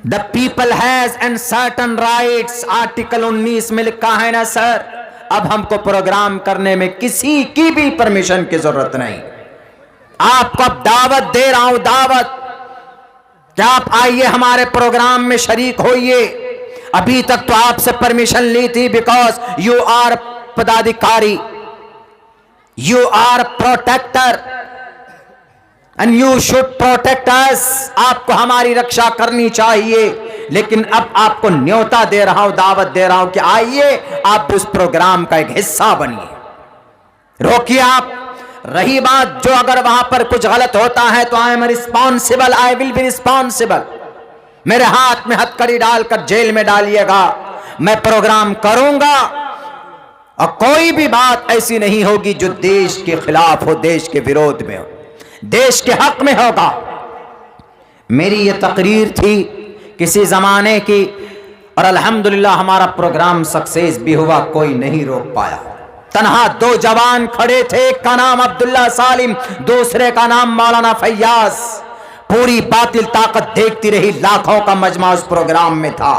The people has and certain rights, article 19 में लिखा है ना सर। अब हमको प्रोग्राम करने में किसी की भी परमिशन की जरूरत नहीं। आपको अब दावत दे रहा हूं, दावत, क्या आप आइए हमारे प्रोग्राम में शरीक होइए। अभी तक तो आपसे परमिशन ली थी बिकॉज यू आर पदाधिकारी, you are protector and you should protect us. आपको हमारी रक्षा करनी चाहिए, लेकिन अब आपको न्योता दे रहा हूं, दावत दे रहा हूं कि आइए आप उस प्रोग्राम का एक हिस्सा बनिए। रोकिए आप। रही बात जो अगर वहां पर कुछ गलत होता है तो I am responsible, I will be responsible. मेरे हाथ में हथकड़ी डालकर जेल में डालिएगा, मैं प्रोग्राम करूंगा और कोई भी बात ऐसी नहीं होगी जो देश के खिलाफ हो, देश के विरोध में हो, देश के हक में होगा। मेरी ये तकरीर थी किसी जमाने की और अल्हम्दुलिल्लाह हमारा प्रोग्राम सक्सेस भी हुआ, कोई नहीं रोक पाया। तन्हा दो जवान खड़े थे, एक का नाम अब्दुल्ला सालिम, दूसरे का नाम मौलाना फैयाज। पूरी बातिल ताकत देखती रही, लाखों का मजमा उस प्रोग्राम में था।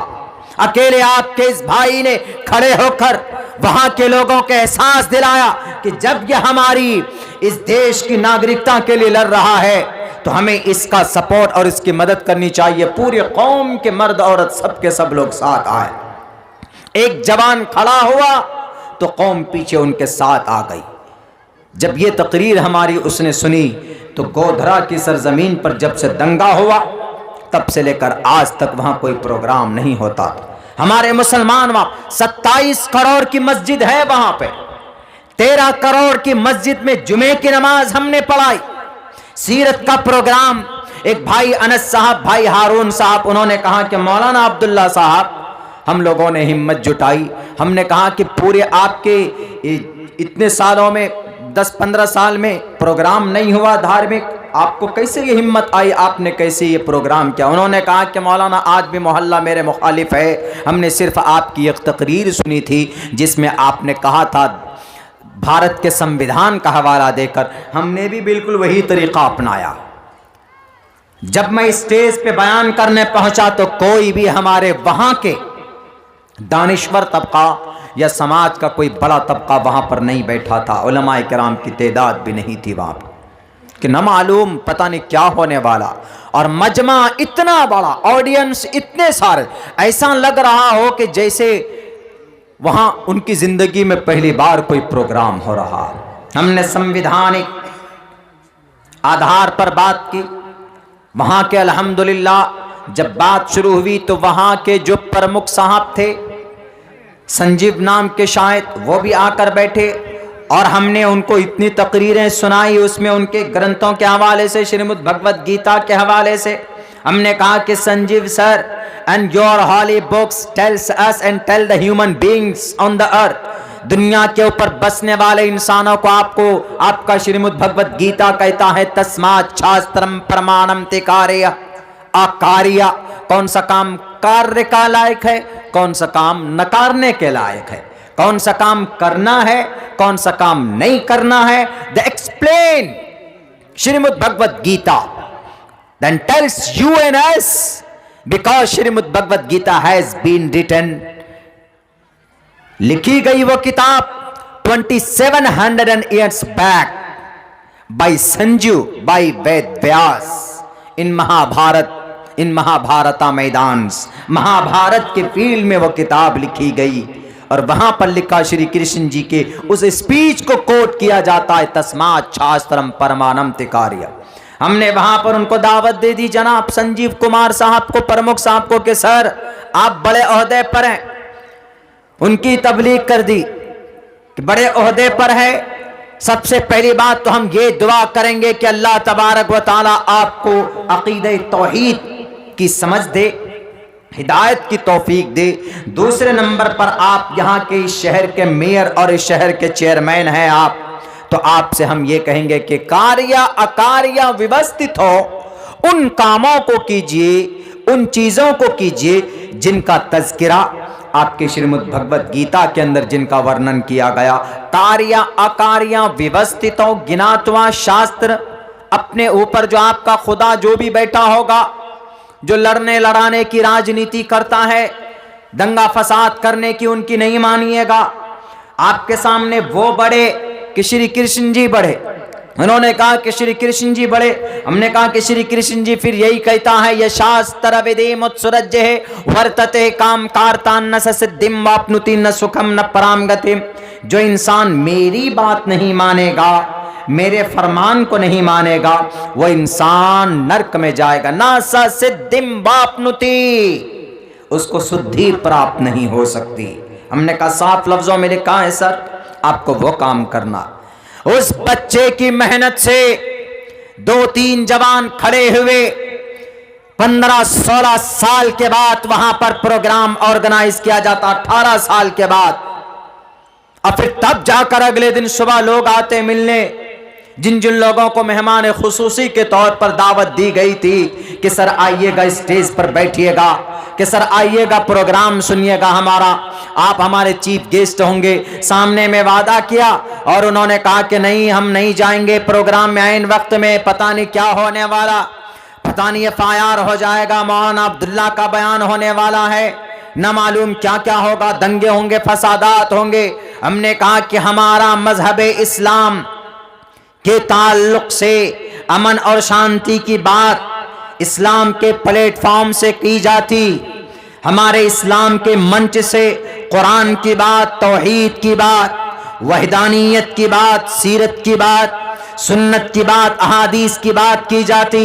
अकेले आपके इस भाई ने खड़े होकर वहां के लोगों को एहसास दिलाया कि जब ये हमारी इस देश की नागरिकता के लिए लड़ रहा है तो हमें इसका सपोर्ट और इसकी मदद करनी चाहिए। पूरे कौम के मर्द औरत सब के सब लोग साथ आए। एक जवान खड़ा हुआ तो कौम पीछे उनके साथ आ गई। जब ये तकरीर हमारी उसने सुनी तो गोधरा की सरजमीन पर जब से दंगा हुआ तब से लेकर आज तक वहां कोई प्रोग्राम नहीं होता। हमारे मुसलमान वहां 27 करोड़ की मस्जिद है, वहां पे 13 करोड़ की मस्जिद में जुमे की नमाज हमने पढ़ाई। सीरत का प्रोग्राम, एक भाई अनस साहब, भाई हारून साहब, उन्होंने कहा कि मौलाना अब्दुल्ला साहब, हम लोगों ने हिम्मत जुटाई। हमने कहा कि पूरे आपके इतने सालों में 10-15 साल में प्रोग्राम नहीं हुआ धार्मिक, आपको कैसे ये हिम्मत आई, आपने कैसे ये प्रोग्राम किया। उन्होंने कहा कि मौलाना आज भी मोहल्ला मेरे मुखालिफ है, हमने सिर्फ आपकी एक तकरीर सुनी थी जिसमें आपने कहा था भारत के संविधान का हवाला देकर, हमने भी बिल्कुल वही तरीका अपनाया। जब मैं स्टेज पे बयान करने पहुंचा तो कोई भी हमारे वहां के दानिश्वर तबका या समाज का कोई बड़ा तबका वहां पर नहीं बैठा था। उलमाए किराम की तादाद भी नहीं थी वहां पर, कि न मालूम पता नहीं क्या होने वाला। और मजमा इतना बड़ा, ऑडियंस इतने सारे, ऐसा लग रहा हो कि जैसे वहां उनकी जिंदगी में पहली बार कोई प्रोग्राम हो रहा है। हमने संवैधानिक आधार पर बात की। वहां के अल्हम्दुलिल्लाह जब बात शुरू हुई तो वहां के जो प्रमुख साहब थे, संजीव नाम के शायद, वो भी आकर बैठे और हमने उनको इतनी तकरीरें सुनाई, उसमें उनके ग्रंथों के हवाले से, श्रीमद् भगवद गीता के हवाले से। हमने कहा कि Sanjeev sir, and your holy books tells us and tell the human beings on the earth, दुनिया के ऊपर बसने वाले इंसानों को आपको आपका श्रीमद् भगवद गीता कहता है तस्मात् शास्त्रम प्रमाणम ते कार्य अकार्य। कौन सा काम कार्य का लायक है, कौन सा काम नकारने के लायक है, कौन सा काम करना है, कौन सा काम नहीं करना है। The explain Shrimad Bhagavad Gita then tells you and us, because Shrimad Bhagavad Gita has been written, लिखी गई वो किताब 2700 years back by Sanjeev, by Ved Vyas, इन महाभारता मैदान, महाभारत के फील्ड में वो किताब लिखी गई। और वहां पर लिखा श्री कृष्ण जी के उस स्पीच को कोट किया जाता है तस्मात् शास्त्रम परमाणम ते कार्य। हमने वहां पर उनको दावत दे दी, जनाब संजीव कुमार साहब को, प्रमुख साहब को, कि सर आप बड़े ओहदे पर हैं। उनकी तबलीग कर दी कि बड़े ओहदे पर है, सबसे पहली बात तो हम ये दुआ करेंगे कि अल्लाह तबारक व तआला आपको अकीदे तौहीद की समझ दे, हिदायत की तौफीक दे। दूसरे नंबर पर आप यहाँ के इस शहर के मेयर और इस शहर के चेयरमैन हैं आप, तो आपसे हम ये कहेंगे कि कार्य अकार्य व्यवस्थित हो, उन कामों को कीजिए, उन चीजों को कीजिए जिनका तज़किरा आपके श्रीमद् भगवद गीता के अंदर जिनका वर्णन किया गया। कार्य अकार्य व्यवस्थित हो, गिनातवा शास्त्र, अपने ऊपर जो आपका खुदा जो भी बैठा होगा जो लड़ने लड़ाने की राजनीति करता है, दंगा फसाद करने की उनकी नहीं मानिएगा। आपके सामने वो बड़े कि श्री कृष्ण जी बड़े, उन्होंने कहा कि श्री कृष्ण जी बड़े। हमने कहा कि श्री कृष्ण जी फिर यही कहता है, यशास्त्र विधिमुत्सृज्य वर्तते काम कार्तान्न सिद्धिम वाप्नुति न सुखम न पराम गतिम। जो इंसान मेरी बात नहीं मानेगा, मेरे फरमान को नहीं मानेगा, वो इंसान नरक में जाएगा। ना स सिद्धिम वाप्नुति, उसको शुद्धि प्राप्त नहीं हो सकती। हमने कहा साफ लफ्जों में लिखा है सर, आपको वो काम करना। उस बच्चे की मेहनत से 2-3 जवान खड़े हुए, 15-16 साल के बाद वहां पर प्रोग्राम ऑर्गेनाइज किया जाता, 18 साल के बाद। और फिर तब जाकर अगले दिन सुबह लोग आते मिलने, जिन जिन लोगों को मेहमान खुसूसी के तौर पर दावत दी गई थी कि सर आइएगा, स्टेज पर बैठिएगा, कि सर आइएगा, प्रोग्राम सुनिएगा हमारा, आप हमारे चीफ गेस्ट होंगे। सामने में वादा किया और उन्होंने कहा कि नहीं, हम नहीं जाएंगे प्रोग्राम में। ऐन वक्त में पता नहीं क्या होने वाला, पता नहीं FIR हो जाएगा, मौलाना अब्दुल्ला का बयान होने वाला है, न मालूम क्या क्या होगा, दंगे होंगे, फसादात होंगे। हमने कहा कि हमारा मजहब इस्लाम के ताल्लुक से अमन और शांति की बात इस्लाम के प्लेटफॉर्म से की जाती, हमारे इस्लाम के मंच से कुरान की बात, तौहीद की बात, वहदानियत की बात, सीरत की बात, सुन्नत की बात, अहादीस की बात की जाती।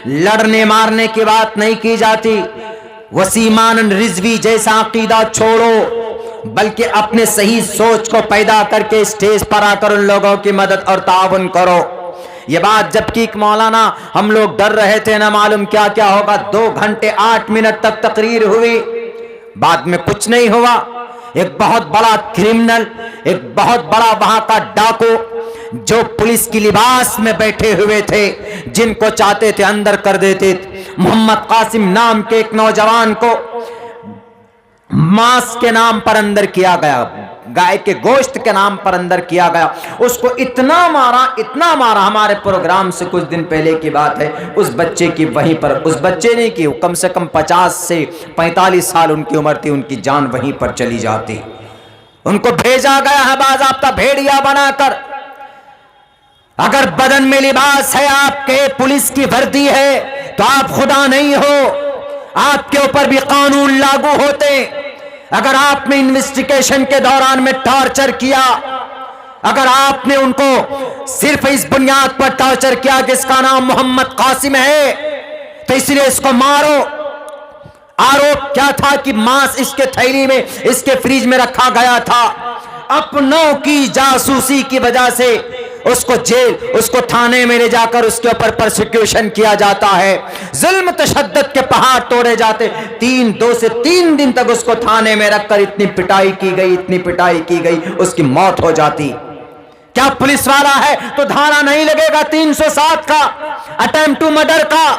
लड़ने मारने की बात नहीं की जाती। वसीमान रिजवी जैसा अकीदा छोड़ो, बल्कि अपने सही सोच को पैदा करके स्टेज पर आकर उन लोगों की मदद और ताउन करो। ये बात जबकि मौलाना हम लोग डर रहे थे, ना मालूम क्या क्या होगा। 2 घंटे 8 मिनट तक तकरीर हुई, बाद में कुछ नहीं हुआ। एक बहुत बड़ा क्रिमिनल, एक बहुत बड़ा वहां का डाकू, जो पुलिस की लिबास में बैठे हुए थे, जिनको चाहते थे अंदर कर देते, मोहम्मद कासिम नाम के एक नौजवान को मांस के नाम पर अंदर किया गया, गाय के गोश्त के नाम पर अंदर किया गया। उसको इतना मारा, हमारे प्रोग्राम से कुछ दिन पहले की बात है। उस बच्चे की वहीं पर, उस बच्चे ने की कम से कम 50 से 45 साल उनकी उम्र थी, उनकी जान वहीं पर चली जाती। उनको भेजा गया है बाज़ाब्ता भेड़िया बनाकर। अगर बदन में लिबास है आपके, पुलिस की वर्दी है, तो आप खुदा नहीं हो, आपके ऊपर भी कानून लागू होते। अगर आपने इन्वेस्टिगेशन के दौरान में टॉर्चर किया, अगर आपने उनको सिर्फ इस बुनियाद पर टॉर्चर किया कि इसका नाम मोहम्मद कासिम है, तो इसलिए इसको मारो। आरोप क्या था कि मांस इसके थैली में, इसके फ्रिज में रखा गया था। अपनों की जासूसी की वजह से उसको जेल, उसको थाने में ले जाकर उसके ऊपर प्रोसिक्यूशन किया जाता है। जुल्म तशद्दुद के पहाड़ तोड़े जाते। 2 से 3 दिन तक उसको थाने में रखकर इतनी पिटाई की गई, इतनी पिटाई की गई, उसकी मौत हो जाती। क्या पुलिस वाला है तो धारा नहीं लगेगा 307 का, अटेम्प्ट टू मर्डर का,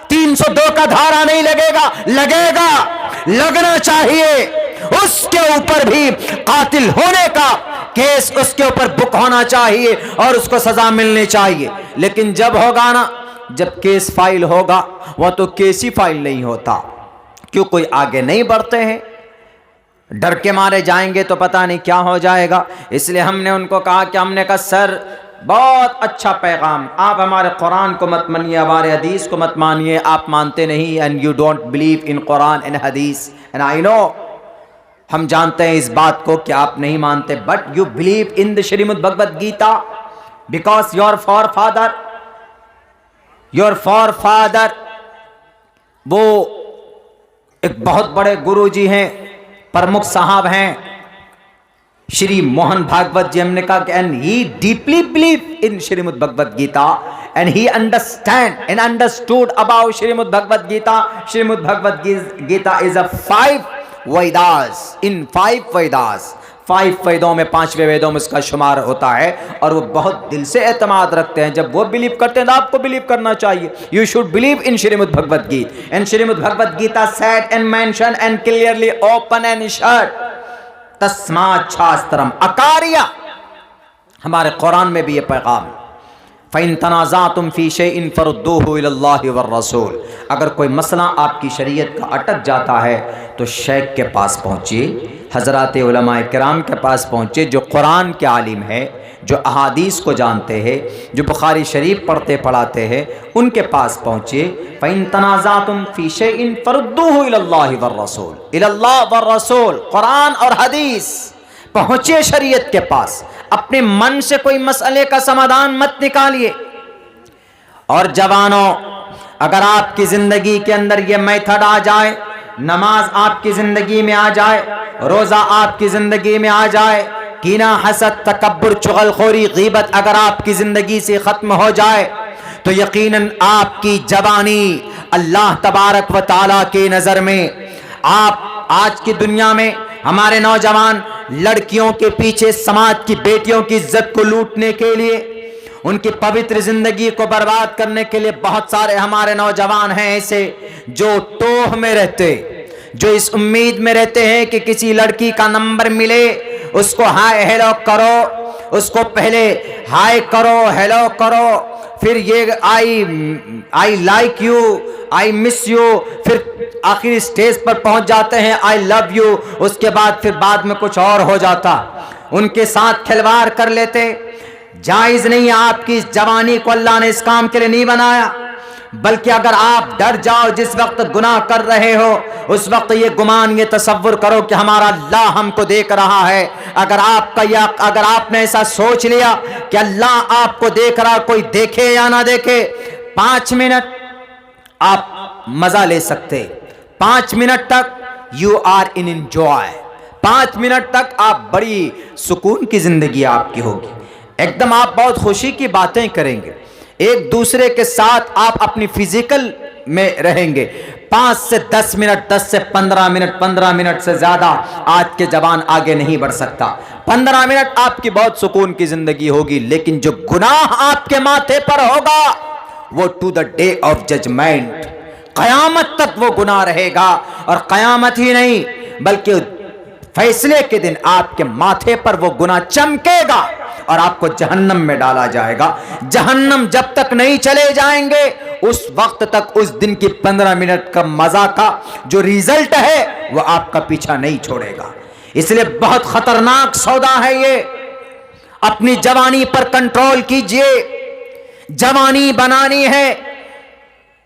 302 का धारा नहीं लगेगा? लगेगा, लगना चाहिए। उसके ऊपर भी कातिल होने का केस उसके ऊपर बुक होना चाहिए और उसको सजा मिलनी चाहिए। लेकिन जब होगा ना, जब केस फाइल होगा, वह तो केस ही फाइल नहीं होता। क्यों? कोई आगे नहीं बढ़ते हैं, डर के मारे जाएंगे तो पता नहीं क्या हो जाएगा। इसलिए हमने उनको कहा कि हमने कहा सर बहुत अच्छा पैगाम, आप हमारे कुरान को मत मानिए, हमारे हदीस को मत मानिए, आप मानते नहीं, and you don't believe in Quran and हदीस, एंड आई नो, हम जानते हैं इस बात को कि आप नहीं मानते, but you believe in the Shrimad Bhagavad Gita because your forefather वो एक बहुत बड़े गुरुजी हैं, प्रमुख साहब हैं, श्री मोहन भागवत जी। हमने कहा कि and he deeply believe in Shrimad Bhagavad Gita and he understand and understood about Shrimad Bhagavad Gita. Shrimad Bhagavad Gita is a 5 Vedas, in 5 Vedas, 5 वेदों में 5वें वेदों में इसका शुमार होता है। और वो बहुत दिल से एतमाद रखते हैं। जब वो बिलीव करते हैं तो आपको बिलीव करना चाहिए। You should believe in Shrimad Bhagavad Gita. And Shrimad Bhagavad Gita said and mention and clearly open and shut तस्मात् शास्त्रम अकार्या। हमारे कुरान में भी ये पैगाम, फ़इन तनाज़अतुम फ़ी शैइन फ़रुद्दूहु इलल्लाहि वर्रसूल। अगर कोई मसला आपकी शरीयत का अटक जाता है तो शेख के पास पहुँचिए, हज़रात उलमाए किराम के पास पहुँचे, जो कुरान के आलिम है, जो अहादीस को जानते हैं, जो बुखारी शरीफ पढ़ते पढ़ाते हैं, उनके पास पहुँचिए। फ़इन तनाज़अतुम फ़ी शैइन फ़रुद्दूहु इलल्लाहि वर्रसूल, इलल्लाह वर्रसूल, कुरान और हदीस। पहुँचिए शरीयत के पास, अपने मन से कोई मसले का समाधान मत निकालिए। और जवानों, अगर आपकी ज़िंदगी के अंदर ये मेथड आ जाए, नमाज आपकी ज़िंदगी में आ जाए, रोज़ा आपकी ज़िंदगी में आ जाए, कीना, हसद, तकब्बुर, चुगलखोरी, गीबत अगर आपकी ज़िंदगी से ख़त्म हो जाए तो यकीनन आपकी जवानी अल्लाह तबारक व तआला की नज़र में, आप आज की दुनिया में हमारे नौजवान लड़कियों के पीछे, समाज की बेटियों की इज्जत को लूटने के लिए, उनकी पवित्र जिंदगी को बर्बाद करने के लिए बहुत सारे हमारे नौजवान हैं ऐसे जो टोह में रहते, जो इस उम्मीद में रहते हैं कि किसी लड़की का नंबर मिले, उसको हाय हेलो करो, उसको पहले हाय करो, हेलो करो, फिर ये I like you, I miss you, फिर आखिरी स्टेज पर पहुंच जाते हैं आई लव यू, उसके बाद फिर बाद में कुछ और हो जाता। उनके साथ खिलवाड़ कर लेते। जायज़ नहीं है, आपकी इस जवानी को अल्लाह ने इस काम के लिए नहीं बनाया। बल्कि अगर आप डर जाओ जिस वक्त गुनाह कर रहे हो, उस वक्त ये गुमान, ये तसव्वुर करो कि हमारा अल्लाह हमको देख रहा है। अगर आपने ऐसा सोच लिया कि अल्लाह आपको देख रहा, कोई देखे या ना देखे, 5 मिनट आप मजा ले सकते, 5 मिनट तक you are in enjoy, 5 minute तक आप बड़ी सुकून की जिंदगी आपकी होगी, एकदम आप बहुत खुशी की बातें करेंगे, एक दूसरे के साथ आप अपनी फिजिकल में रहेंगे। 5 से 10 मिनट, 10 से 15 मिनट, 15 मिनट से ज्यादा आज के जवान आगे नहीं बढ़ सकता। 15 मिनट आपकी बहुत सुकून की जिंदगी होगी, लेकिन जो गुनाह आपके माथे पर होगा वो to the day of judgement, कयामत तक वो गुनाह रहेगा। और कयामत ही नहीं बल्कि फैसले के दिन आपके माथे पर वो गुनाह चमकेगा और आपको जहन्नम में डाला जाएगा। जहन्नम जब तक नहीं चले जाएंगे उस वक्त तक, उस दिन की 15 मिनट का मजा का जो रिजल्ट है वो आपका पीछा नहीं छोड़ेगा। इसलिए बहुत खतरनाक सौदा है ये। अपनी जवानी पर कंट्रोल कीजिए। जवानी बनानी है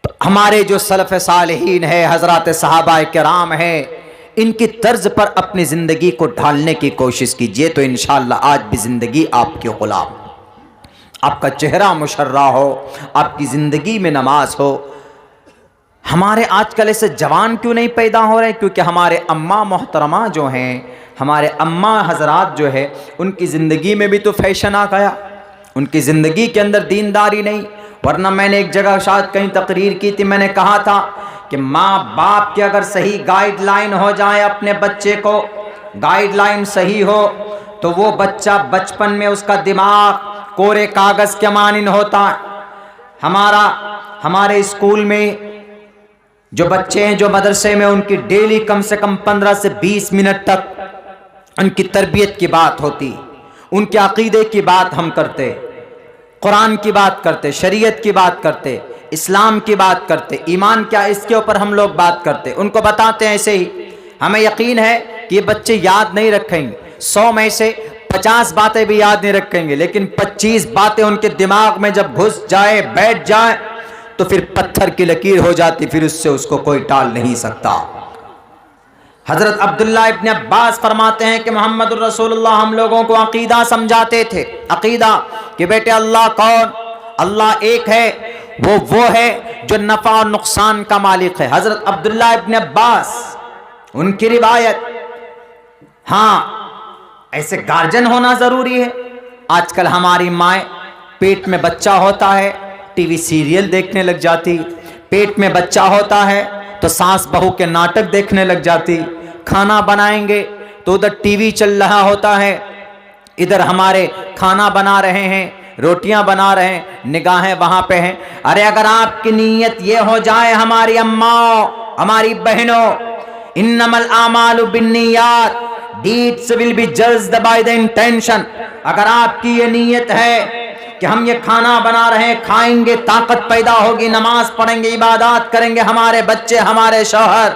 तो हमारे जो सलफ सालिहीन है, हजरत सहाबा किराम है, इनकी तर्ज पर अपनी जिंदगी को ढालने की कोशिश कीजिए तो इंशाअल्लाह आज भी जिंदगी आपकी गुलाम, आपका चेहरा मुशर्रा हो, आपकी जिंदगी में नमाज हो। हमारे आजकल ऐसे जवान क्यों नहीं पैदा हो रहे? क्योंकि हमारे अम्मा मोहतरमा जो हैं, हमारे अम्मा हजरात जो है, उनकी ज़िंदगी में भी तो फैशन आ गया, उनकी ज़िंदगी के अंदर दीनदारी नहीं। वरना मैंने एक जगह शायद कहीं तकरीर की थी, मैंने कहा था कि माँ बाप की अगर सही गाइडलाइन हो जाए, अपने बच्चे को गाइडलाइन सही हो तो वो बच्चा बचपन में उसका दिमाग कोरे कागज़ के मानिन होता है। हमारे स्कूल में जो बच्चे हैं, जो मदरसे में, उनकी डेली कम से कम 15 से 20 मिनट तक उनकी तरबियत की बात होती, उनके अकीदे की बात हम करते, कुरान की बात करते, शरीयत की बात करते, इस्लाम की बात करते, ईमान क्या, इसके ऊपर हम लोग बात करते, उनको बताते हैं। ऐसे ही हमें यकीन है कि ये बच्चे याद नहीं रखेंगे, 100 में से 50 बातें भी याद नहीं रखेंगे, लेकिन 25 बातें उनके दिमाग में जब घुस जाए, बैठ जाए, तो फिर पत्थर की लकीर हो जाती, फिर उससे उसको कोई टाल नहीं सकता। हजरत अब्दुल्ला इब्न अब्बास फरमाते हैं कि मोहम्मद रसूलुल्लाह हम लोगों को अकीदा समझाते थे। अकीदा कि बेटे अल्लाह कौन? अल्लाह एक है, वो है जो नफा और नुकसान का मालिक है। हजरत अब्दुल्ला इब्न अब्बास, उनकी रिवायत। हाँ, ऐसे गार्जियन होना जरूरी है। आजकल हमारी माए, पेट में बच्चा होता है टीवी सीरियल देखने लग जाती, पेट में बच्चा होता है तो सास बहू के नाटक देखने लग जाती, खाना बनाएंगे तो उधर टीवी चल रहा होता है, इधर हमारे खाना बना रहे हैं, रोटियां बना रहे हैं, निगाहें वहां पे हैं। अरे अगर आपकी नीयत ये हो जाए, हमारी अम्माओं, हमारी बहनों, इन्नमल आमालु बिन्नियात, deeds will be judged by the intention. अगर आपकी ये नीयत है कि हम ये खाना बना रहे हैं, खाएंगे ताकत पैदा होगी, नमाज पढ़ेंगे, इबादत करेंगे हमारे बच्चे हमारे शौहर,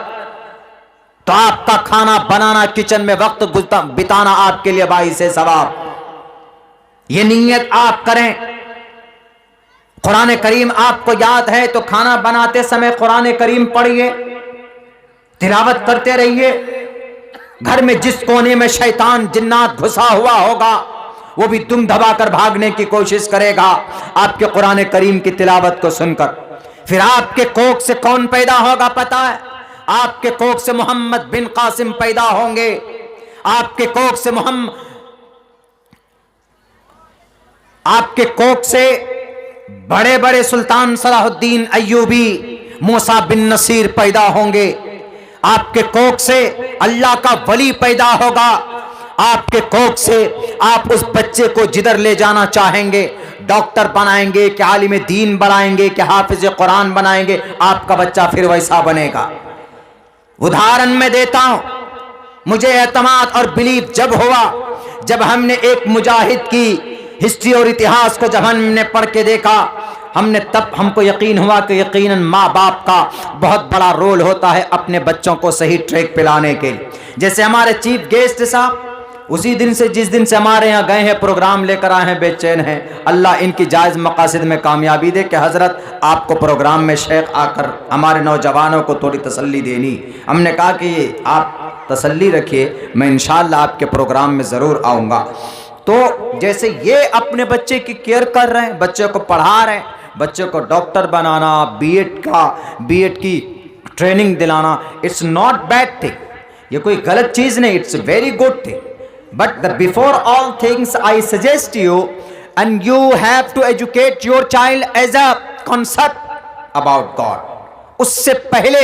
तो आपका खाना बनाना किचन में वक्त बिताना आपके लिए बाइस सवाब। ये नीयत आप करें। कुरान करीम आपको याद है तो खाना बनाते समय कुरान करीम पढ़िए, तिलावत करते रहिए। घर में जिस कोने में शैतान जिन्नात घुसा हुआ होगा वो भी दुम दबाकर भागने की कोशिश करेगा आपके कुरान करीम की तिलावत को सुनकर। फिर आपके कोख से कौन पैदा होगा पता है? आपके कोख से मोहम्मद बिन कासिम पैदा होंगे, आपके कोख से आपके कोख से बड़े बड़े सुल्तान सलाहुद्दीन अय्यूबी, मूसा बिन नसीर पैदा होंगे। आपके कोख से अल्लाह का वली पैदा होगा। आपके कोख से आप उस बच्चे को जिधर ले जाना चाहेंगे, डॉक्टर बनाएंगे कि आलिम दीन बनाएंगे कि हाफिज कुरान बनाएंगे, आपका बच्चा फिर वैसा बनेगा। उदाहरण मैं देता हूं, मुझे एतमाद और बिलीव जब हुआ जब हमने एक मुजाहिद की हिस्ट्री और इतिहास को जब हमने पढ़ के देखा, तब हमको यकीन हुआ कि यकीनन माँ बाप का बहुत बड़ा रोल होता है अपने बच्चों को सही ट्रैक पे लाने के लिए। जैसे हमारे चीफ गेस्ट साहब उसी दिन से जिस दिन से हमारे यहाँ गए हैं, प्रोग्राम लेकर आए हैं, बेचैन हैं। अल्लाह इनकी जायज़ मकासद में कामयाबी दे कि हज़रत आपको प्रोग्राम में शेख आकर हमारे नौजवानों को थोड़ी तसल्ली देनी। हमने कहा कि आप तसल्ली रखिए, मैं इंशाअल्लाह आपके प्रोग्राम में ज़रूर आऊँगा। तो जैसे ये अपने बच्चे की केयर कर रहे हैं, बच्चे को पढ़ा रहे हैं, बच्चे को डॉक्टर बनाना, बीएड की ट्रेनिंग दिलाना, इट्स नॉट बैड थिंग, ये कोई गलत चीज़ नहीं, it's very good thing. But before all things, I suggest you, and you have to educate your child as a concept about God. उससे पहले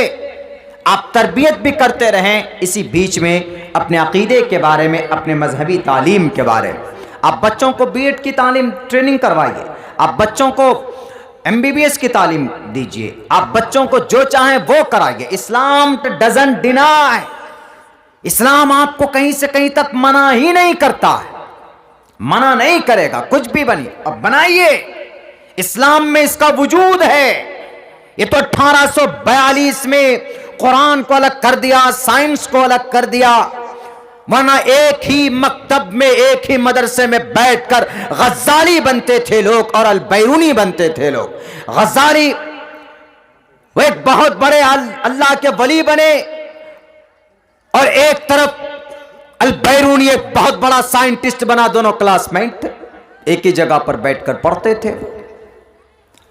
आप तरबियत भी करते रहें इसी बीच में अपने अकीदे के बारे में, अपने मजहबी तालीम के बारे में। आप बच्चों को बीएड की तालीम ट्रेनिंग करवाइए, आप बच्चों को एमबीबीएस की तालीम दीजिए, आप बच्चों को जो चाहें वो कराइए। इस्लाम डजंट डिनाई, इस्लाम आपको कहीं से कहीं तक मना ही नहीं करता है, मना नहीं करेगा कुछ भी बनी अब बनाइए। इस्लाम में इसका वजूद है। ये तो 1842 में कुरान को अलग कर दिया, साइंस को अलग कर दिया, वरना एक ही मकतब में एक ही मदरसे में बैठकर गज़ाली बनते थे लोग और अल बैरूनी बनते थे लोग। गज़ाली वो एक बहुत बड़े अल्लाह के वली बने और एक तरफ अल बैरूनी एक बहुत बड़ा साइंटिस्ट बना, दोनों क्लासमेट एक ही जगह पर बैठकर पढ़ते थे।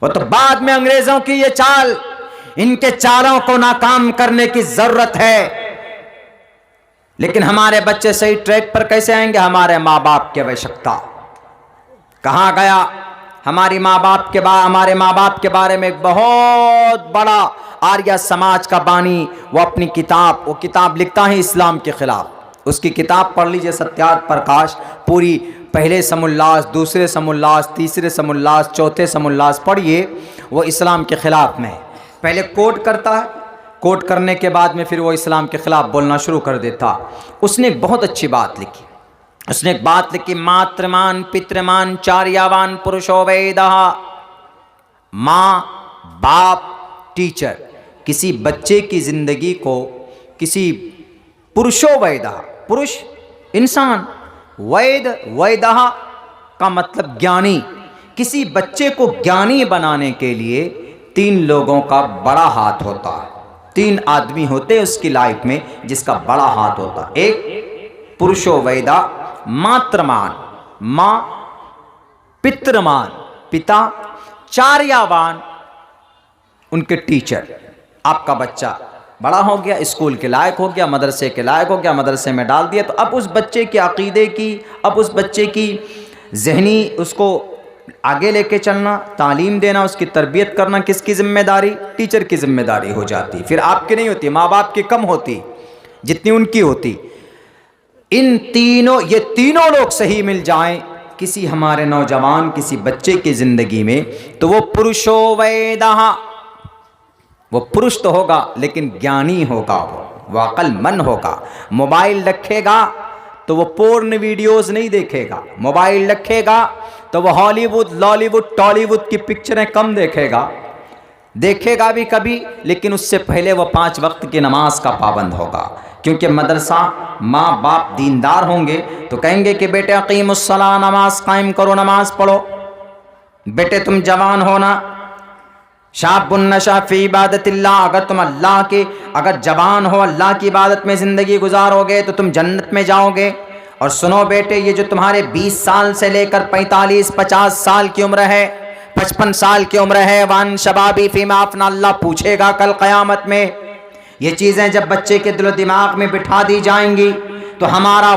वो तो बाद में अंग्रेजों की ये चाल, इनके चालों को नाकाम करने की जरूरत है। लेकिन हमारे बच्चे सही ट्रैक पर कैसे आएंगे? हमारे माँ बाप की आवश्यकता। कहाँ गया हमारे माँ बाप के बारे में एक बहुत बड़ा आर्य समाज का बानी, वो अपनी वो किताब लिखता है इस्लाम के खिलाफ। उसकी किताब पढ़ लीजिए, सत्यार्थ प्रकाश, पूरी पहले समुल्लास, दूसरे समुल्लास, तीसरे समुल्लास, चौथे समुल्लास पढ़िए, वो इस्लाम के खिलाफ में पहले कोट करता है, कोट करने के बाद में फिर वो इस्लाम के खिलाफ बोलना शुरू कर देता। उसने एक बहुत अच्छी बात लिखी, उसने एक बात लिखी, मातृमान पितृमान चार्यावान पुरुषो वेदः। माँ बाप टीचर किसी बच्चे की जिंदगी को किसी पुरुषो वैदः, पुरुष इंसान, वैदः का मतलब ज्ञानी, किसी बच्चे को ज्ञानी बनाने के लिए 3 लोगों का बड़ा हाथ होता है। 3 आदमी होते हैं उसकी लाइफ में जिसका बड़ा हाथ होता है। एक पुरुषो वैदः, मातृमान माँ, पितृमान पिता, चार्यावान उनके टीचर। आपका बच्चा बड़ा हो गया, स्कूल के लायक हो गया, मदरसे के लायक हो गया, मदरसे में डाल दिया, तो अब उस बच्चे के अकीदे की, अब उस बच्चे की जहनी, उसको आगे लेके चलना, तालीम देना, उसकी तरबियत करना किसकी जिम्मेदारी? टीचर की जिम्मेदारी हो जाती। फिर आपकी नहीं होती, माँ बाप की कम होती जितनी उनकी होती। इन तीनों, ये तीनों लोग सही मिल जाएं किसी हमारे नौजवान, किसी बच्चे की जिंदगी में, तो वो पुरुषो वैदः, वो पुरुष तो होगा लेकिन ज्ञानी होगा, वो अक्लमंद होगा। मोबाइल रखेगा तो वो पोर्न वीडियोस नहीं देखेगा, मोबाइल रखेगा तो वो हॉलीवुड, लॉलीवुड, टॉलीवुड की पिक्चरें कम देखेगा भी कभी, लेकिन उससे पहले वो 5 वक्त की नमाज का पाबंद होगा। क्योंकि मदरसा माँ बाप दीनदार होंगे तो कहेंगे कि बेटे अकीमुस्सलाह, नमाज कायम करो, नमाज पढ़ो। बेटे तुम जवान हो ना, शाबुन नशा फी इबादतिल्लाह, अगर तुम अल्लाह के अगर जवान हो, अल्लाह की इबादत में ज़िंदगी गुजारोगे तो तुम जन्नत में जाओगे। और सुनो बेटे, ये जो तुम्हारे 20 साल से लेकर 45-50 साल की उम्र है, 55 साल की उम्र है, वान शबाबी फीमा अपना, अल्लाह पूछेगा कल क़यामत में। ये चीज़ें जब बच्चे के दिलो दिमाग में बिठा दी जाएंगी तो हमारा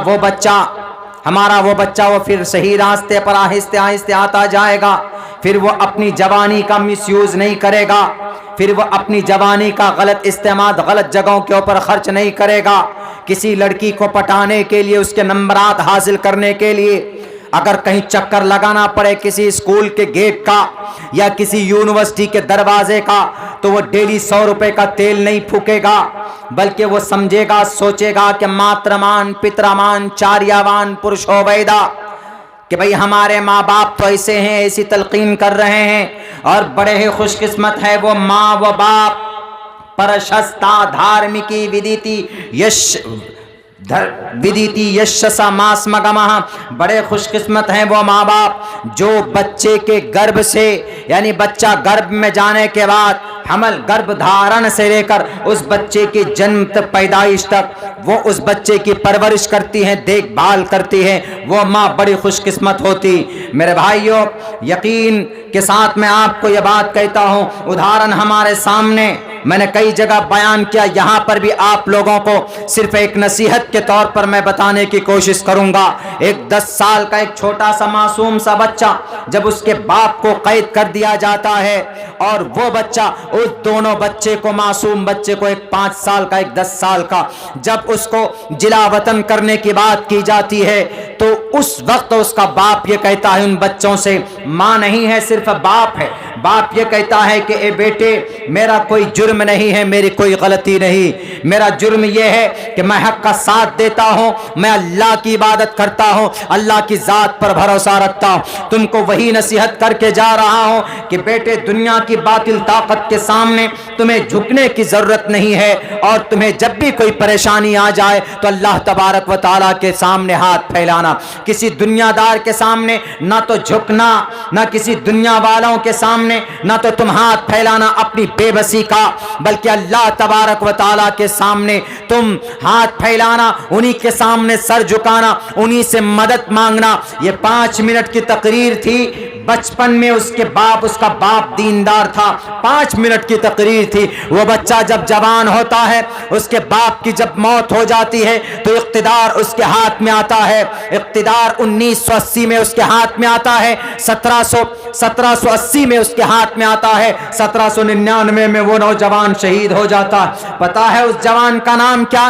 वो बच्चा वो फिर सही रास्ते पर आहिस्ते आहिस्ते आता जाएगा। फिर वो अपनी जवानी का मिसयूज़ नहीं करेगा, फिर वो अपनी जवानी का गलत इस्तेमाल गलत जगहों के ऊपर खर्च नहीं करेगा। किसी लड़की को पटाने के लिए, उसके नंबरात हासिल करने के लिए अगर कहीं चक्कर लगाना पड़े किसी स्कूल के गेट का या किसी यूनिवर्सिटी के दरवाजे का, तो वो डेली 100 रुपए का तेल नहीं फूकेगा, बल्कि वो समझेगा, सोचेगा कि मातृमान पितृमान चार्यावान पुरुषो वैदा, कि भाई हमारे माँ बाप तो ऐसे हैं, ऐसी तलकीन कर रहे हैं। और बड़े ही खुशकिस्मत है वो माँ व बाप, परशस्ता धार्मिकी विदिति यशसा मास्मगमः, बड़े खुशकिस्मत हैं वो माँ बाप जो बच्चे के गर्भ से, यानी बच्चा गर्भ में जाने के बाद हमल गर्भ धारण से लेकर उस बच्चे की जन्म तक, पैदाइश तक, वो उस बच्चे की परवरिश करती हैं, देखभाल करती हैं। वो माँ बड़ी खुशकिस्मत होती। मेरे भाइयों, यकीन के साथ मैं आपको यह बात कहता हूँ, उदाहरण हमारे सामने मैंने कई जगह बयान किया, यहाँ पर भी आप लोगों को सिर्फ एक नसीहत के तौर पर मैं बताने की कोशिश करूँगा। एक 10 साल का एक छोटा सा मासूम सा बच्चा, जब उसके बाप को कैद कर दिया जाता है और वो बच्चा उस दोनों बच्चे को, मासूम बच्चे को, एक 5 साल का एक 10 साल का, जब उसको जिला वतन करने की बात की जाती है तो उस वक्त उसका बाप ये कहता है उन बच्चों से, माँ नहीं है सिर्फ बाप है। बाप ये कहता है कि ए बेटे, मेरा कोई जुर्म नहीं है, मेरी कोई गलती नहीं, मेरा जुर्म यह है कि मैं हक का साथ देता हूँ, मैं अल्लाह की इबादत करता हूँ, अल्लाह की ज़ात पर भरोसा रखता हूँ। तुमको वही नसीहत करके जा रहा हूँ कि बेटे, दुनिया की बातिल ताकत के सामने तुम्हें झुकने की ज़रूरत नहीं है, और तुम्हें जब भी कोई परेशानी आ जाए तो अल्लाह तबारक व तआला के सामने हाथ फैलाना। किसी दुनियादार के सामने ना तो झुकना, ना किसी दुनिया वालों के सामने ना तो तुम हाथ फैलाना अपनी बेबसी का, बल्कि अल्लाह तबारक व तआला के सामने तुम हाथ फैलाना, उन्हीं के सामने सर झुकाना, उन्हीं से मदद मांगना। ये 5 मिनट की तकरीर थी। बचपन में उसका बाप दीनदार था, 5 मिनट की तकरीर थी। वो बच्चा जब जवान होता है, उसके बाप की जब मौत हो जाती है तो इख्तिदार उसके हाथ में आता है। इख्तिदार 1980 में उसके हाथ में आता है, 1780 में उसके हाथ में आता है, 1799 में वो नौजवान शहीद हो जाता है। पता है उस जवान का नाम क्या?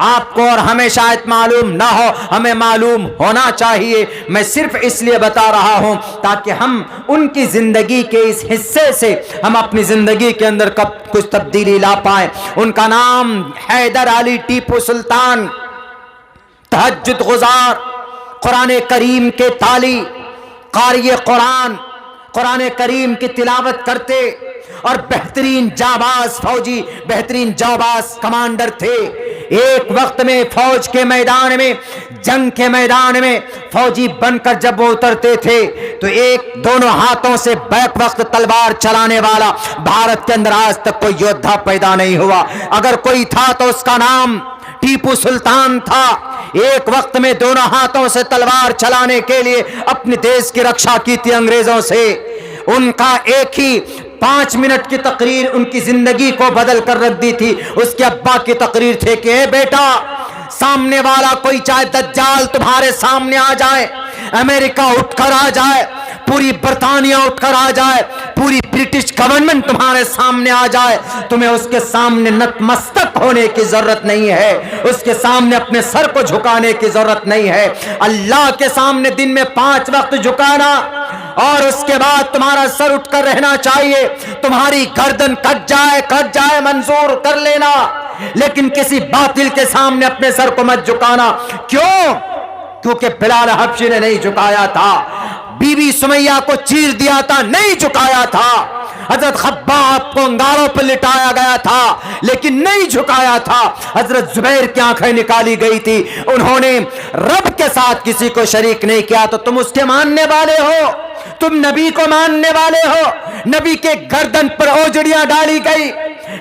आपको और हमें शायद मालूम ना हो, हमें मालूम होना चाहिए। मैं सिर्फ इसलिए बता रहा हूं ताकि हम उनकी जिंदगी के इस हिस्से से हम अपनी जिंदगी के अंदर कब कुछ तब्दीली ला पाए। उनका नाम हैदर अली टीपू सुल्तान, तहज्जुद गुजार, कुरान करीम के ताली, क़ारी कुरान, कुरान करीम की तिलावत करते और बेहतरीन जाबाज फौजी, बेहतरीन जाबाज कमांडर थे। एक वक्त में फौज के मैदान में, जंग के मैदान में फौजी बनकर जब वो उतरते थे तो एक दोनों हाथों से बैक वक्त तलवार चलाने वाला भारत के अंदर आज तक कोई योद्धा पैदा नहीं हुआ। अगर कोई था तो उसका नाम टीपू सुल्तान था। एक वक्त में दोनों हाथों से तलवार चलाने के लिए अपने देश की रक्षा की थी अंग्रेजों से। उनका एक ही 5 मिनट की तकरीर उनकी जिंदगी को बदल कर रख दी थी। उसके अब्बा की तकरीर थे कि ए बेटा, सामने वाला कोई चाहे दज्जाल तुम्हारे सामने आ जाए, अमेरिका उठकर आ जाए, पूरी बर्तानिया उठकर आ जाए, पूरी ब्रिटिश गवर्नमेंट तुम्हारे सामने आ जाए, तुम्हें उसके सामने नतमस्तक होने की जरूरत नहीं है, उसके सामने अपने सर को झुकाने की जरूरत नहीं है। अल्लाह के सामने दिन में 5 वक्त झुकाना और उसके बाद तुम्हारा सर उठकर रहना चाहिए। तुम्हारी गर्दन कट जाए मंजूर कर लेना, लेकिन किसी बातिल के सामने अपने सर को मत झुकाना। क्यों? क्योंकि बिलाल हबशी ने नहीं झुकाया था। बीबी सुमैया को चीर दिया था, नहीं झुकाया था। हजरत खब्बाब को अंगारों पर लिटाया गया था लेकिन नहीं झुकाया था। हजरत जुबैर की आंखें निकाली गई थी, उन्होंने रब के साथ किसी को शरीक नहीं किया। तो तुम उसके मानने वाले हो, तुम नबी को मानने वाले हो। नबी के गर्दन पर ओजड़ियां डाली गई,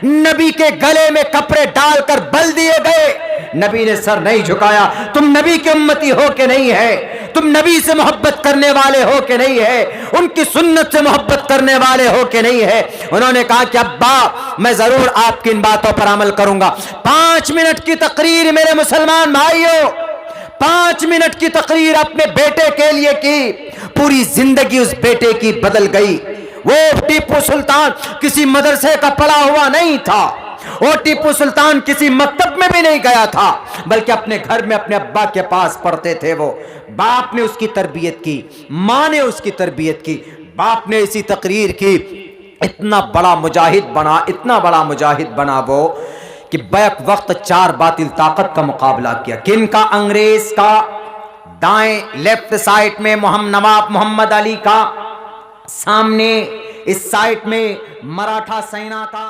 नबी के गले में कपड़े डालकर बल दिए गए, नबी ने सर नहीं झुकाया। तुम नबी की उम्मती हो के नहीं है, तुम नबी से मोहब्बत करने वाले हो के नहीं है, उनकी सुन्नत से मोहब्बत करने वाले हो के नहीं है। उन्होंने कहा कि अब्बा मैं जरूर आपकी इन बातों पर अमल करूंगा। 5 मिनट की तकरीर मेरे मुसलमान भाइयों, 5 मिनट की तकरीर अपने बेटे के लिए की, पूरी जिंदगी उस बेटे की बदल गई। वो टीपू सुल्तान किसी मदरसे का पढ़ा हुआ नहीं था, वो टीपू सुल्तान किसी मकतब में भी नहीं गया था, बल्कि अपने घर में अपने अब्बा के पास पढ़ते थे। वो बाप ने उसकी तरबियत की, माँ ने उसकी तरबियत की, बाप ने इसी तकरीर की। इतना बड़ा मुजाहिद बना, इतना बड़ा मुजाहिद बना वो कि बैक वक्त 4 बातिल ताकत का मुकाबला किया। किनका? अंग्रेज का। दाएं लेफ्ट साइड में नवाब मोहम्मद अली का, सामने इस साइड में मराठा सेना का।